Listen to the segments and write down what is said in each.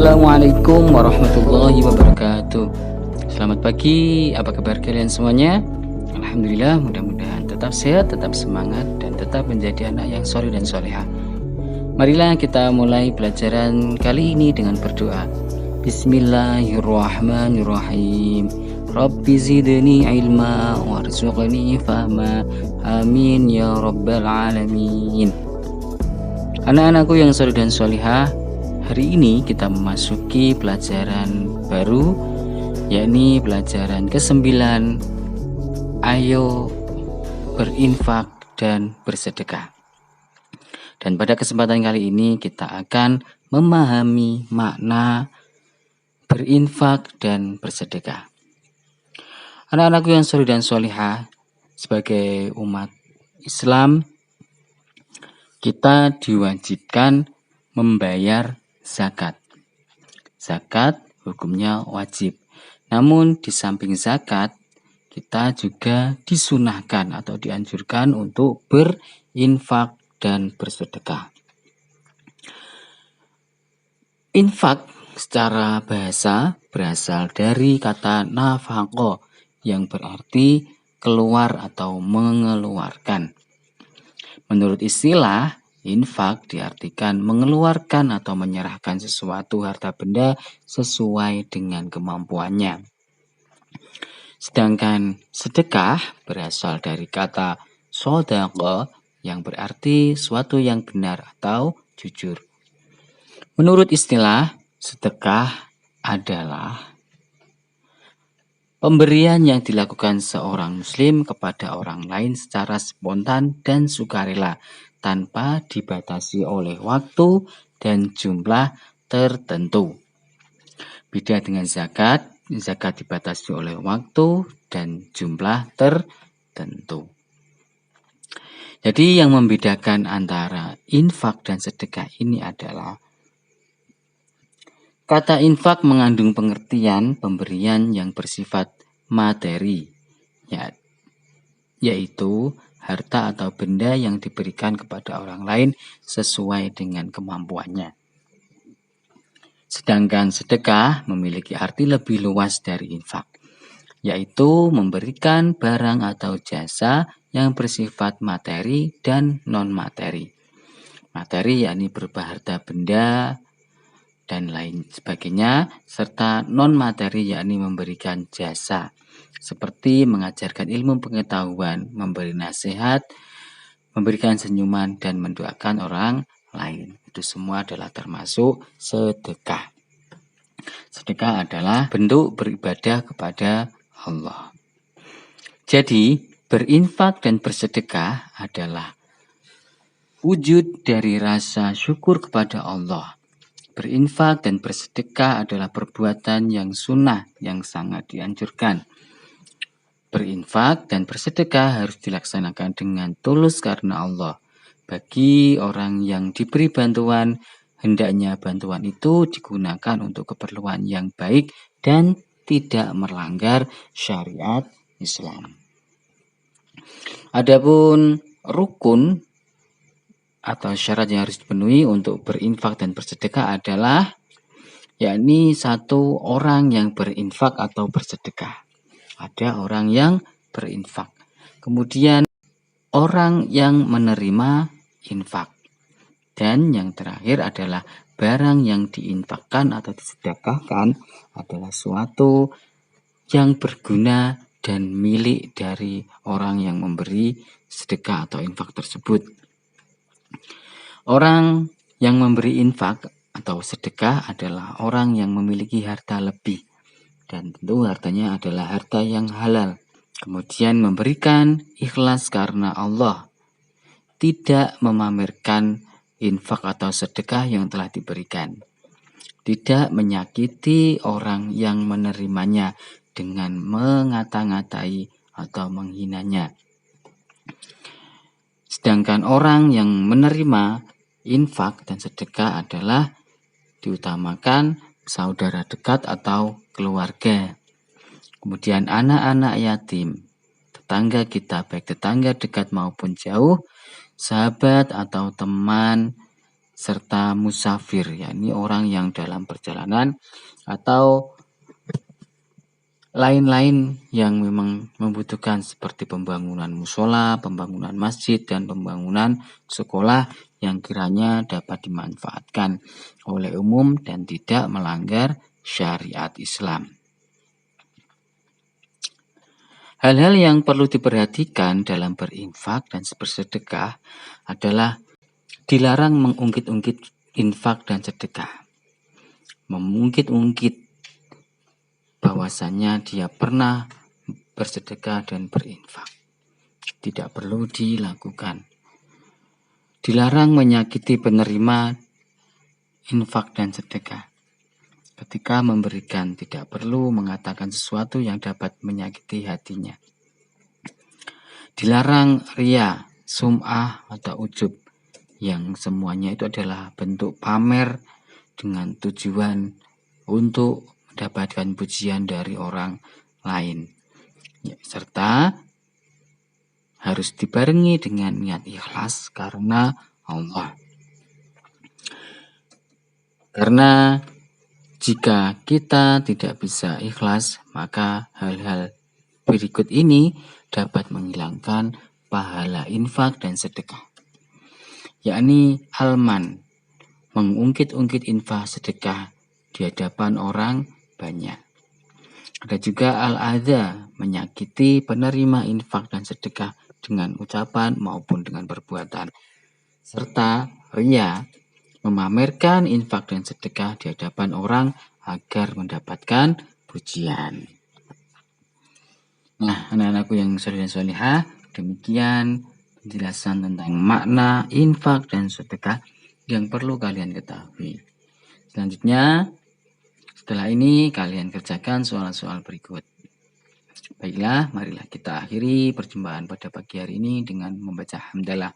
Assalamualaikum warahmatullahi wabarakatuh. Selamat pagi, apa kabar kalian semuanya? Alhamdulillah, mudah-mudahan tetap sehat, tetap semangat, dan tetap menjadi anak yang soleh dan soleha. Marilah kita mulai pelajaran kali ini dengan berdoa. Bismillahirrahmanirrahim. Rabbi zidni ilma warzuqni fahma. Amin ya rabbal alamin. Anak-anakku yang soleh dan solehah, hari ini kita memasuki pelajaran baru, yakni pelajaran ke-9. Ayo berinfak dan bersedekah. Dan pada kesempatan kali ini kita akan memahami makna berinfak dan bersedekah. Anak-anakku yang soleh dan solehah, sebagai umat Islam, kita diwajibkan membayar zakat. Zakat hukumnya wajib. Namun di samping zakat, kita juga disunahkan atau dianjurkan untuk berinfak dan bersedekah. Infak secara bahasa berasal dari kata nafaqah yang berarti keluar atau mengeluarkan. Menurut istilah, infak diartikan mengeluarkan atau menyerahkan sesuatu harta benda sesuai dengan kemampuannya. Sedangkan sedekah berasal dari kata shadaqah yang berarti suatu yang benar atau jujur. Menurut istilah, sedekah adalah pemberian yang dilakukan seorang muslim kepada orang lain secara spontan dan sukarela, tanpa dibatasi oleh waktu dan jumlah tertentu. Beda dengan zakat, zakat dibatasi oleh waktu dan jumlah tertentu. Jadi yang membedakan antara infak dan sedekah ini adalah kata infak mengandung pengertian pemberian yang bersifat materi, yaitu harta atau benda yang diberikan kepada orang lain sesuai dengan kemampuannya. Sedangkan sedekah memiliki arti lebih luas dari infak, yaitu memberikan barang atau jasa yang bersifat materi dan non-materi. Materi yakni berupa harta benda dan lain sebagainya, serta non-materi yakni memberikan jasa, seperti mengajarkan ilmu pengetahuan, memberi nasihat, memberikan senyuman, dan mendoakan orang lain. Itu semua adalah termasuk sedekah. Sedekah adalah bentuk beribadah kepada Allah. Jadi, berinfak dan bersedekah adalah wujud dari rasa syukur kepada Allah. Berinfak dan bersedekah adalah perbuatan yang sunnah yang sangat dianjurkan. Berinfak dan bersedekah harus dilaksanakan dengan tulus karena Allah. Bagi orang yang diberi bantuan, hendaknya bantuan itu digunakan untuk keperluan yang baik dan tidak melanggar syariat Islam. Adapun rukun atau syarat yang harus dipenuhi untuk berinfak dan bersedekah adalah yakni satu orang yang berinfak atau bersedekah. Ada orang yang berinfak. Kemudian orang yang menerima infak. Dan yang terakhir adalah barang yang diinfakkan atau disedekahkan adalah suatu yang berguna dan milik dari orang yang memberi sedekah atau infak tersebut. Orang yang memberi infak atau sedekah adalah orang yang memiliki harta lebih. Dan tentu hartanya adalah harta yang halal. Kemudian memberikan ikhlas karena Allah. Tidak memamerkan infak atau sedekah yang telah diberikan. Tidak menyakiti orang yang menerimanya dengan mengata-ngatai atau menghinanya. Sedangkan orang yang menerima infak dan sedekah adalah diutamakan saudara dekat atau keluarga. Kemudian anak-anak yatim, tetangga kita, baik tetangga dekat maupun jauh, sahabat atau teman serta musafir, yakni orang yang dalam perjalanan atau lain-lain yang memang membutuhkan seperti pembangunan musola, pembangunan masjid, dan pembangunan sekolah yang kiranya dapat dimanfaatkan oleh umum dan tidak melanggar syariat Islam. Hal-hal yang perlu diperhatikan dalam berinfak dan bersedekah adalah dilarang mengungkit-ungkit infak dan sedekah. Mengungkit-ungkit bahwasanya dia pernah bersedekah dan berinfak. Tidak perlu dilakukan. Dilarang menyakiti penerima infak dan sedekah. Ketika memberikan, tidak perlu mengatakan sesuatu yang dapat menyakiti hatinya. Dilarang ria, sum'ah, atau ujub, yang semuanya itu adalah bentuk pamer dengan tujuan untuk mendapatkan pujian dari orang lain. Serta harus dibarengi dengan niat ikhlas karena Allah. Karena jika kita tidak bisa ikhlas, maka hal-hal berikut ini dapat menghilangkan pahala infak dan sedekah. Yakni alman, mengungkit-ungkit infak sedekah di hadapan orang banyak. Ada juga al-adha, menyakiti penerima infak dan sedekah dengan ucapan maupun dengan perbuatan. Serta ria, memamerkan infak dan sedekah di hadapan orang agar mendapatkan pujian. Nah, anak-anakku yang soleh dan solehah, demikian penjelasan tentang makna infak dan sedekah yang perlu kalian ketahui. Selanjutnya, setelah ini kalian kerjakan soal-soal berikut. Baiklah, marilah kita akhiri perjumpaan pada pagi hari ini dengan membaca hamdalah.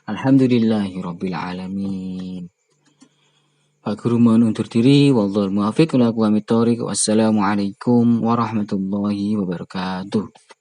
Alhamdulillahirabbil alamin. Pak Guru mohon undur diri. Wallahul muwaffiq ila aqwamit thoriq. Wassalamualaikum warahmatullahi wabarakatuh.